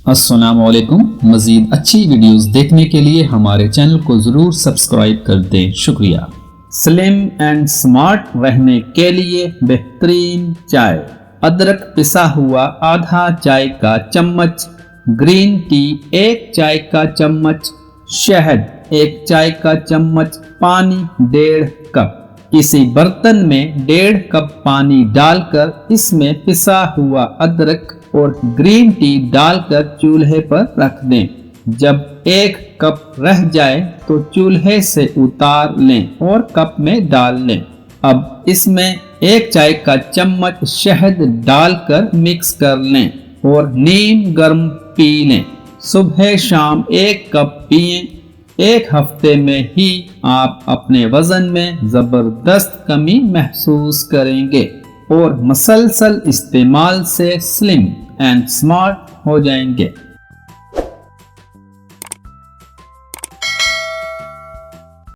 السلام علیکم۔ مزید اچھی ویڈیوز دیکھنے کے لیے ہمارے چینل کو ضرور سبسکرائب کر دیں، شکریہ۔ سلم اینڈ سمارٹ رہنے کے لیے بہترین چائے۔ ادرک پسا ہوا آدھا چائے کا چمچ، گرین ٹی 1 چائے کا چمچ، شہد 1 چائے کا چمچ، پانی 1.5 کپ۔ کسی برتن میں 1.5 کپ پانی ڈال کر اس میں پسا ہوا ادرک اور گرین ٹی ڈال کر چولہے پر رکھ دیں۔ جب 1 کپ رہ جائے تو چولہے سے اتار لیں اور کپ میں ڈال لیں۔ اب اس میں 1 چائے کا چمچ شہد ڈال کر مکس کر لیں اور نیم گرم پی لیں۔ صبح شام 1 کپ پئیں۔ 1 ہفتے میں ہی آپ اپنے وزن میں زبردست کمی محسوس کریں گے اور مسلسل استعمال سے سلم اینڈ سمارٹ ہو جائیں گے۔